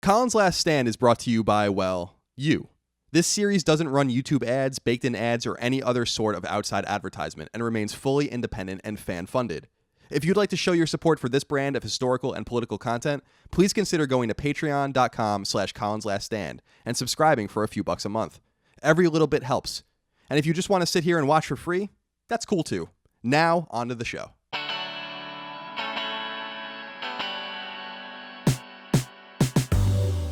Colin's Last Stand is brought to you by, well, you. This series doesn't run YouTube ads, baked-in ads, or any other sort of outside advertisement, and remains fully independent and fan-funded. If you'd like to show your support for this brand of historical and political content, please consider going to patreon.com/ColinsLastStand and subscribing for a few bucks a month. Every little bit helps. And if you just want to sit here and watch for free, that's cool too. Now, on to the show.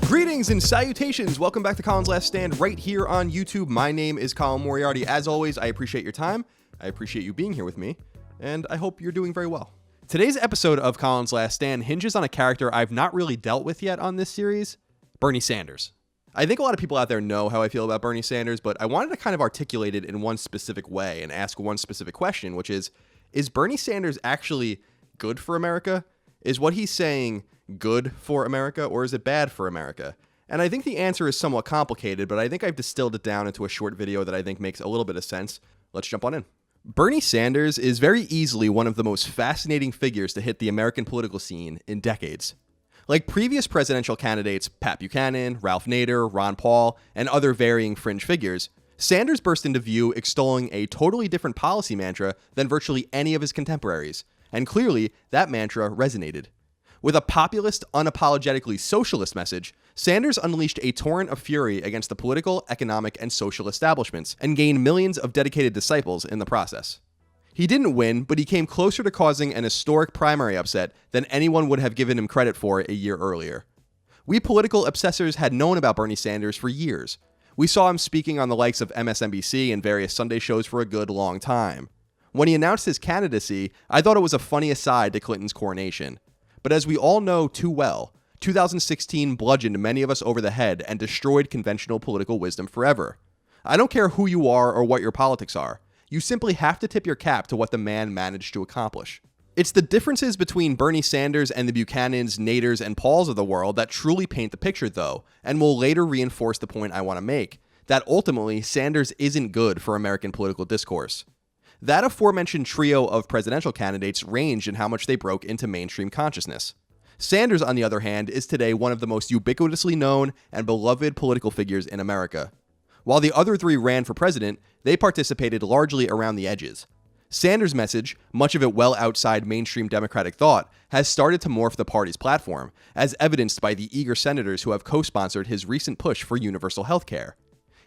Greetings and salutations. Welcome back to Colin's Last Stand right here on YouTube. My name is Colin Moriarty. As always, I appreciate your time. I appreciate you being here with me, and I hope you're doing very well. Today's episode of Colin's Last Stand hinges on a character I've not really dealt with yet on this series, Bernie Sanders. I think a lot of people out there know how I feel about Bernie Sanders, but I wanted to kind of articulate it in one specific way and ask one specific question, which is Bernie Sanders actually good for America? Is what he's saying good for America, or is it bad for America? And I think the answer is somewhat complicated, but I think I've distilled it down into a short video that I think makes a little bit of sense. Let's jump on in. Bernie Sanders is very easily one of the most fascinating figures to hit the American political scene in decades. Like previous presidential candidates, Pat Buchanan, Ralph Nader, Ron Paul, and other varying fringe figures, Sanders burst into view extolling a totally different policy mantra than virtually any of his contemporaries, and clearly that mantra resonated. With a populist, unapologetically socialist message, Sanders unleashed a torrent of fury against the political, economic, and social establishments, and gained millions of dedicated disciples in the process. He didn't win, but he came closer to causing an historic primary upset than anyone would have given him credit for a year earlier. We political obsessors had known about Bernie Sanders for years. We saw him speaking on the likes of MSNBC and various Sunday shows for a good long time. When he announced his candidacy, I thought it was a funny aside to Clinton's coronation. But as we all know too well, 2016 bludgeoned many of us over the head and destroyed conventional political wisdom forever. I don't care who you are or what your politics are. You simply have to tip your cap to what the man managed to accomplish. It's the differences between Bernie Sanders and the Buchanans, Naders, and Pauls of the world that truly paint the picture, though, and will later reinforce the point I want to make, that ultimately Sanders isn't good for American political discourse. That aforementioned trio of presidential candidates ranged in how much they broke into mainstream consciousness. Sanders, on the other hand, is today one of the most ubiquitously known and beloved political figures in America. While the other three ran for president, they participated largely around the edges. Sanders' message, much of it well outside mainstream Democratic thought, has started to morph the party's platform, as evidenced by the eager senators who have co-sponsored his recent push for universal health care.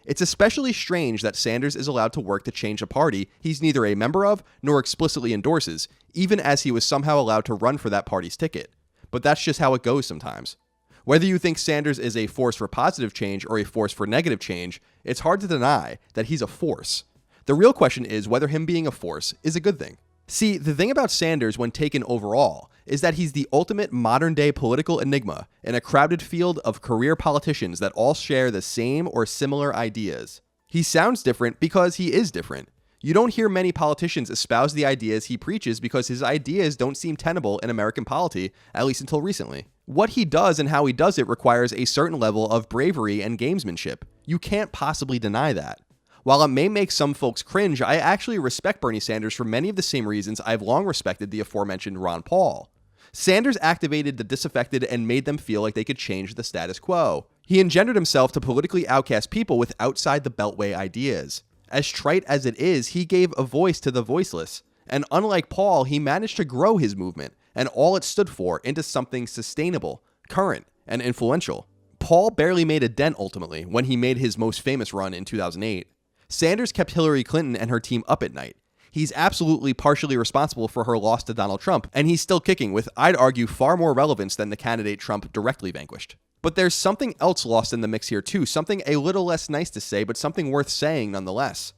It's especially strange that Sanders is allowed to work to change a party he's neither a member of nor explicitly endorses, even as he was somehow allowed to run for that party's ticket. But that's just how it goes sometimes. Whether you think Sanders is a force for positive change or a force for negative change, it's hard to deny that he's a force. The real question is whether him being a force is a good thing. See, the thing about Sanders when taken overall is that he's the ultimate modern-day political enigma in a crowded field of career politicians that all share the same or similar ideas. He sounds different because he is different. You don't hear many politicians espouse the ideas he preaches because his ideas don't seem tenable in American polity, at least until recently. What he does and how he does it requires a certain level of bravery and gamesmanship. You can't possibly deny that. While it may make some folks cringe, I actually respect Bernie Sanders for many of the same reasons I've long respected the aforementioned Ron Paul. Sanders activated the disaffected and made them feel like they could change the status quo. He engendered himself to politically outcast people with outside the beltway ideas. As trite as it is, he gave a voice to the voiceless. And unlike Paul, he managed to grow his movement and all it stood for into something sustainable, current, and influential. Paul barely made a dent ultimately when he made his most famous run in 2008. Sanders kept Hillary Clinton and her team up at night. He's absolutely partially responsible for her loss to Donald Trump, and he's still kicking with, I'd argue, far more relevance than the candidate Trump directly vanquished. But there's something else lost in the mix here too, something a little less nice to say, but something worth saying nonetheless.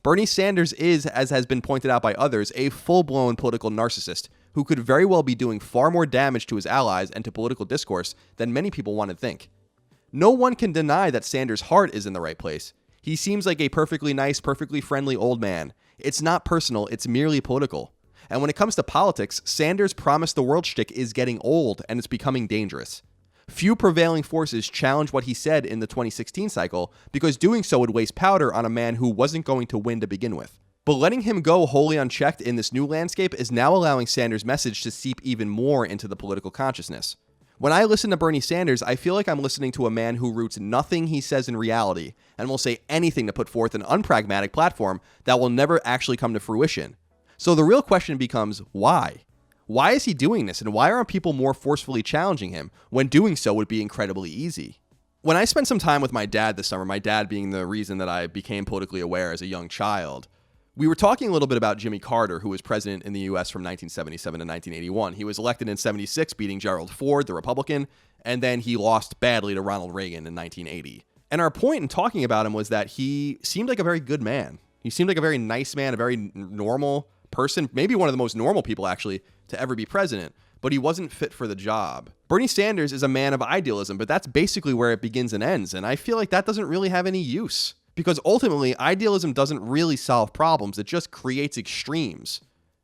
Bernie Sanders is, as has been pointed out by others, a full-blown political narcissist who could very well be doing far more damage to his allies and to political discourse than many people want to think. No one can deny that Sanders' heart is in the right place. He seems like a perfectly nice, perfectly friendly old man. It's not personal, it's merely political. And when it comes to politics, Sanders' promise the world shtick is getting old and it's becoming dangerous. Few prevailing forces challenge what he said in the 2016 cycle because doing so would waste powder on a man who wasn't going to win to begin with. But letting him go wholly unchecked in this new landscape is now allowing Sanders' message to seep even more into the political consciousness. When I listen to Bernie Sanders, I feel like I'm listening to a man who roots nothing he says in reality and will say anything to put forth an unpragmatic platform that will never actually come to fruition. So the real question becomes, why? Why is he doing this, and why aren't people more forcefully challenging him when doing so would be incredibly easy? When I spent some time with my dad this summer, my dad being the reason that I became politically aware as a young child, we were talking a little bit about Jimmy Carter, who was president in the U.S. from 1977 to 1981. He was elected in 76, beating Gerald Ford, the Republican, and then he lost badly to Ronald Reagan in 1980. And our point in talking about him was that he seemed like a very good man. He seemed like a very nice man, a very normal person, maybe one of the most normal people, actually, to ever be president, but he wasn't fit for the job. Bernie Sanders is a man of idealism, but that's basically where it begins and ends, and I feel like that doesn't really have any use. Because ultimately, idealism doesn't really solve problems, it just creates extremes.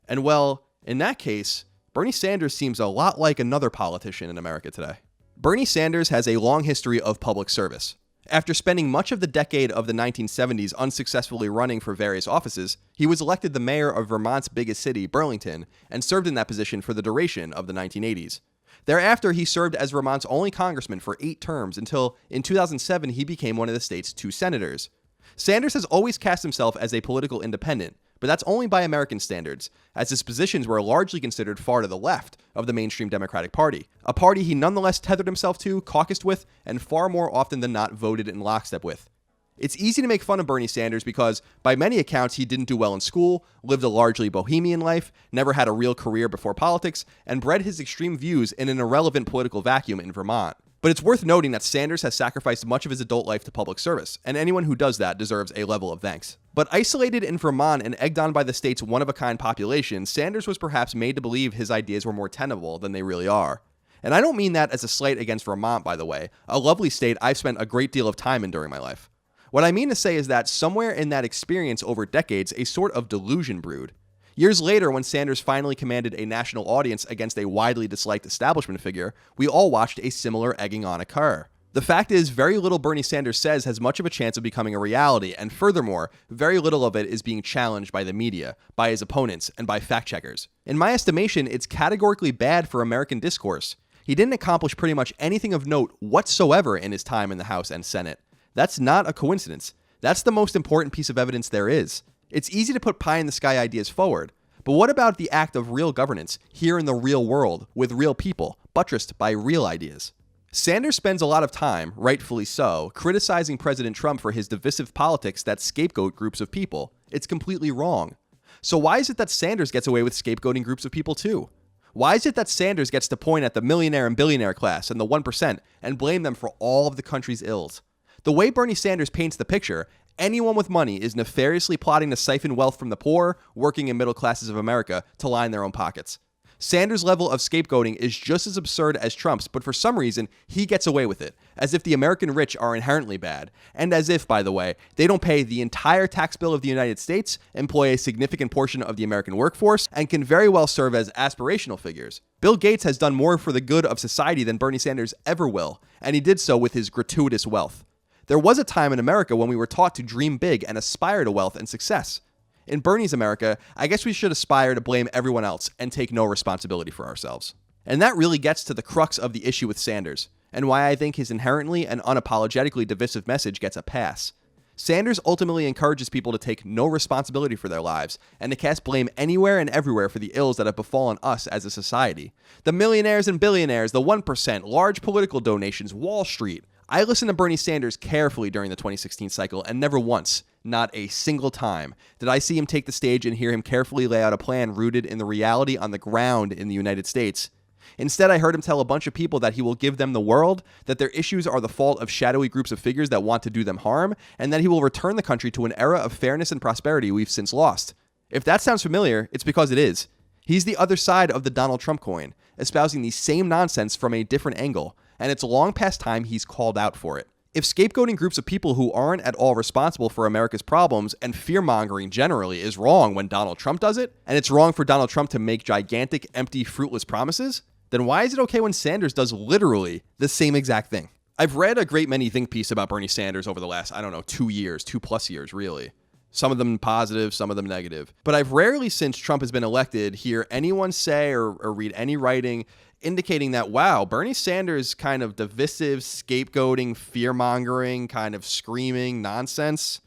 And well, in that case, Bernie Sanders seems a lot like another politician in America today. Bernie Sanders has a long history of public service. After spending much of the decade of the 1970s unsuccessfully running for various offices, he was elected the mayor of Vermont's biggest city, Burlington, and served in that position for the duration of the 1980s. Thereafter, he served as Vermont's only congressman for 8 terms until, in 2007, he became one of the state's 2 senators. Sanders has always cast himself as a political independent, but that's only by American standards, as his positions were largely considered far to the left of the mainstream Democratic Party, a party he nonetheless tethered himself to, caucused with, and far more often than not voted in lockstep with. It's easy to make fun of Bernie Sanders because, by many accounts, he didn't do well in school, lived a largely bohemian life, never had a real career before politics, and bred his extreme views in an irrelevant political vacuum in Vermont. But it's worth noting that Sanders has sacrificed much of his adult life to public service, and anyone who does that deserves a level of thanks. But isolated in Vermont and egged on by the state's one-of-a-kind population, Sanders was perhaps made to believe his ideas were more tenable than they really are. And I don't mean that as a slight against Vermont, by the way, a lovely state I've spent a great deal of time in during my life. What I mean to say is that somewhere in that experience over decades, a sort of delusion brewed. Years later, when Sanders finally commanded a national audience against a widely disliked establishment figure, we all watched a similar egging on occur. The fact is, very little Bernie Sanders says has much of a chance of becoming a reality, and furthermore, very little of it is being challenged by the media, by his opponents, and by fact-checkers. In my estimation, it's categorically bad for American discourse. He didn't accomplish pretty much anything of note whatsoever in his time in the House and Senate. That's not a coincidence. That's the most important piece of evidence there is. It's easy to put pie-in-the-sky ideas forward, but what about the act of real governance here in the real world with real people, buttressed by real ideas? Sanders spends a lot of time, rightfully so, criticizing President Trump for his divisive politics that scapegoat groups of people. It's completely wrong. So why is it that Sanders gets away with scapegoating groups of people too? Why is it that Sanders gets to point at the millionaire and billionaire class and the 1% and blame them for all of the country's ills? The way Bernie Sanders paints the picture, anyone with money is nefariously plotting to siphon wealth from the poor, working and middle classes of America to line their own pockets. Sanders' level of scapegoating is just as absurd as Trump's, but for some reason, he gets away with it, as if the American rich are inherently bad, and as if, by the way, they don't pay the entire tax bill of the United States, employ a significant portion of the American workforce, and can very well serve as aspirational figures. Bill Gates has done more for the good of society than Bernie Sanders ever will, and he did so with his gratuitous wealth. There was a time in America when we were taught to dream big and aspire to wealth and success. In Bernie's America, I guess we should aspire to blame everyone else and take no responsibility for ourselves. And that really gets to the crux of the issue with Sanders, and why I think his inherently and unapologetically divisive message gets a pass. Sanders ultimately encourages people to take no responsibility for their lives and to cast blame anywhere and everywhere for the ills that have befallen us as a society. The millionaires and billionaires, the 1%, large political donations, Wall Street. I listened to Bernie Sanders carefully during the 2016 cycle, and never once, not a single time, did I see him take the stage and hear him carefully lay out a plan rooted in the reality on the ground in the United States. Instead, I heard him tell a bunch of people that he will give them the world, that their issues are the fault of shadowy groups of figures that want to do them harm, and that he will return the country to an era of fairness and prosperity we've since lost. If that sounds familiar, it's because it is. He's the other side of the Donald Trump coin, espousing the same nonsense from a different angle, and it's long past time he's called out for it. If scapegoating groups of people who aren't at all responsible for America's problems and fear-mongering generally is wrong when Donald Trump does it, and it's wrong for Donald Trump to make gigantic, empty, fruitless promises, then why is it okay when Sanders does literally the same exact thing? I've read a great many think pieces about Bernie Sanders over the last, 2 years, 2+ years, really. Some of them positive, some of them negative. But I've rarely, since Trump has been elected, hear anyone say or read any writing indicating that, wow, Bernie Sanders' kind of divisive, scapegoating, fear-mongering, kind of screaming nonsense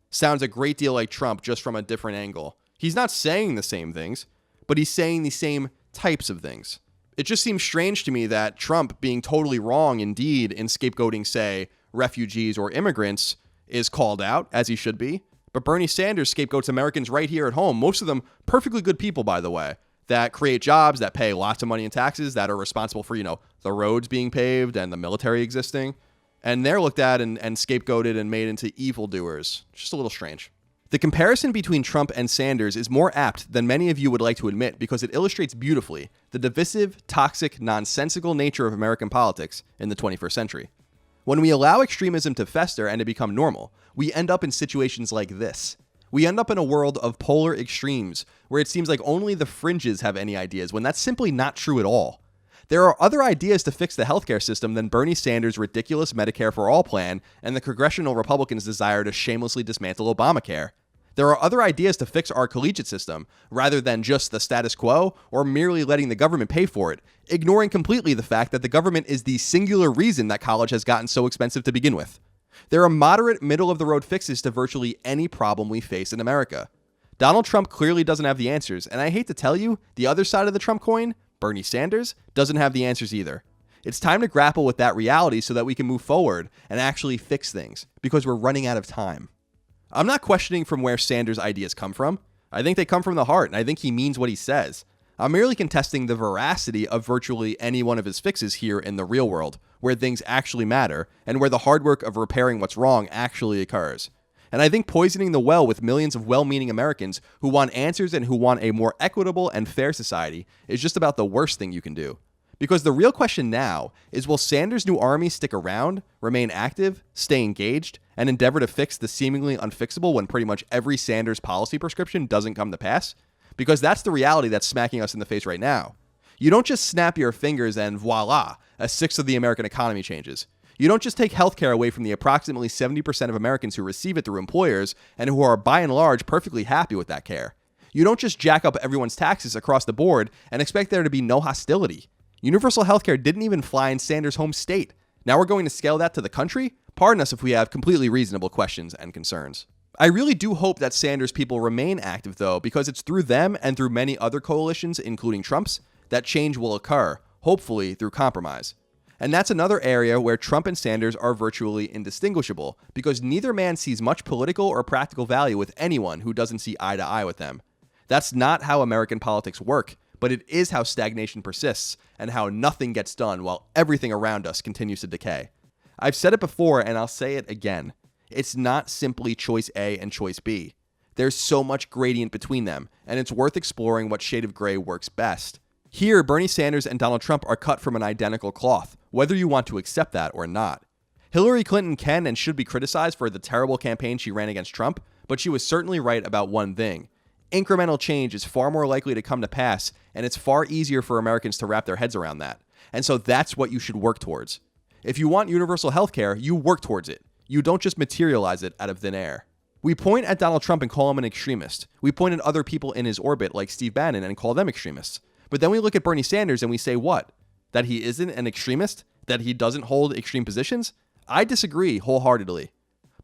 sounds a great deal like Trump, just from a different angle. He's not saying the same things, but he's saying the same types of things. It just seems strange to me that Trump, being totally wrong indeed in scapegoating, say, refugees or immigrants, is called out, as he should be. But Bernie Sanders scapegoats Americans right here at home, most of them perfectly good people, by the way, that create jobs, that pay lots of money in taxes, that are responsible for, the roads being paved and the military existing. And they're looked at and scapegoated and made into evildoers. Just a little strange. The comparison between Trump and Sanders is more apt than many of you would like to admit because it illustrates beautifully the divisive, toxic, nonsensical nature of American politics in the 21st century. When we allow extremism to fester and to become normal, we end up in situations like this. We end up in a world of polar extremes where it seems like only the fringes have any ideas, when that's simply not true at all. There are other ideas to fix the healthcare system than Bernie Sanders' ridiculous Medicare for All plan and the congressional Republicans' desire to shamelessly dismantle Obamacare. There are other ideas to fix our collegiate system, rather than just the status quo or merely letting the government pay for it, ignoring completely the fact that the government is the singular reason that college has gotten so expensive to begin with. There are moderate, middle-of-the-road fixes to virtually any problem we face in America. Donald Trump clearly doesn't have the answers, and I hate to tell you, the other side of the Trump coin, Bernie Sanders, doesn't have the answers either. It's time to grapple with that reality so that we can move forward and actually fix things, because we're running out of time. I'm not questioning from where Sanders' ideas come from. I think they come from the heart, and I think he means what he says. I'm merely contesting the veracity of virtually any one of his fixes here in the real world, where things actually matter, and where the hard work of repairing what's wrong actually occurs. And I think poisoning the well with millions of well-meaning Americans who want answers and who want a more equitable and fair society is just about the worst thing you can do. Because the real question now is, will Sanders' new army stick around, remain active, stay engaged, and endeavor to fix the seemingly unfixable when pretty much every Sanders policy prescription doesn't come to pass? Because that's the reality that's smacking us in the face right now. You don't just snap your fingers and voila, a sixth of the American economy changes. You don't just take healthcare away from the approximately 70% of Americans who receive it through employers and who are by and large perfectly happy with that care. You don't just jack up everyone's taxes across the board and expect there to be no hostility. Universal healthcare didn't even fly in Sanders' home state. Now we're going to scale that to the country? Pardon us if we have completely reasonable questions and concerns. I really do hope that Sanders people remain active, though, because it's through them and through many other coalitions, including Trump's, that change will occur, hopefully through compromise. And that's another area where Trump and Sanders are virtually indistinguishable, because neither man sees much political or practical value with anyone who doesn't see eye to eye with them. That's not how American politics work, but it is how stagnation persists and how nothing gets done while everything around us continues to decay. I've said it before and I'll say it again. It's not simply choice A and choice B. There's so much gradient between them, and it's worth exploring what shade of gray works best. Here, Bernie Sanders and Donald Trump are cut from an identical cloth, whether you want to accept that or not. Hillary Clinton can and should be criticized for the terrible campaign she ran against Trump, but she was certainly right about one thing. Incremental change is far more likely to come to pass, and it's far easier for Americans to wrap their heads around that. And so that's what you should work towards. If you want universal health care, you work towards it. You don't just materialize it out of thin air. We point at Donald Trump and call him an extremist. We point at other people in his orbit like Steve Bannon and call them extremists. But then we look at Bernie Sanders and we say what? That he isn't an extremist? That he doesn't hold extreme positions? I disagree wholeheartedly.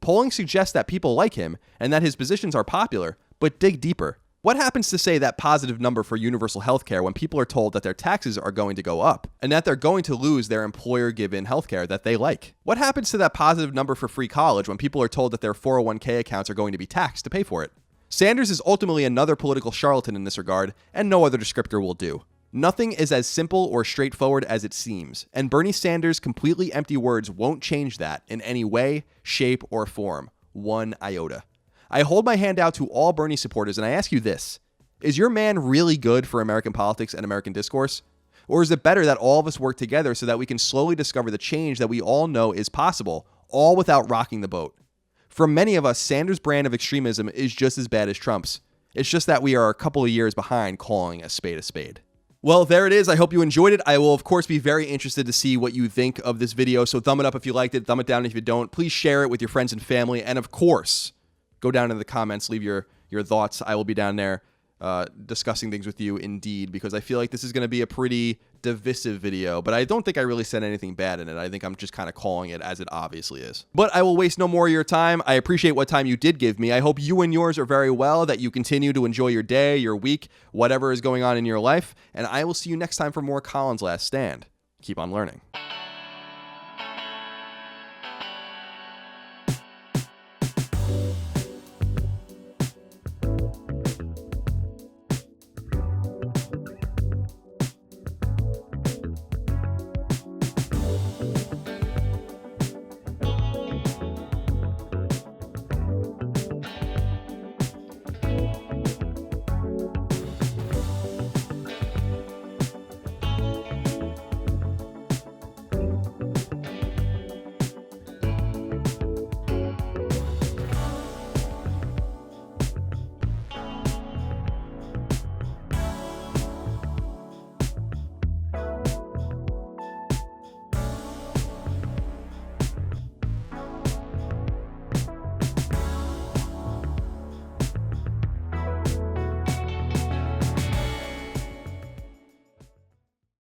Polling suggests that people like him and that his positions are popular, but dig deeper. What happens to say that positive number for universal health care when people are told that their taxes are going to go up and that they're going to lose their employer-given health care that they like? What happens to that positive number for free college when people are told that their 401k accounts are going to be taxed to pay for it? Sanders is ultimately another political charlatan in this regard, and no other descriptor will do. Nothing is as simple or straightforward as it seems, and Bernie Sanders' completely empty words won't change that in any way, shape, or form. One iota. I hold my hand out to all Bernie supporters and I ask you this. Is your man really good for American politics and American discourse? Or is it better that all of us work together so that we can slowly discover the change that we all know is possible, all without rocking the boat? For many of us, Sanders' brand of extremism is just as bad as Trump's. It's just that we are a couple of years behind calling a spade a spade. Well, there it is. I hope you enjoyed it. I will, of course, be very interested to see what you think of this video. So thumb it up if you liked it, thumb it down if you don't. Please share it with your friends and family. And of course, go down in the comments, leave your thoughts. I will be down there discussing things with you indeed, because I feel like this is going to be a pretty divisive video, but I don't think I really said anything bad in it. I think I'm just kind of calling it as it obviously is. But I will waste no more of your time. I appreciate what time you did give me. I hope you and yours are very well, that you continue to enjoy your day, your week, whatever is going on in your life, and I will see you next time for more Colin's Last Stand. Keep on learning.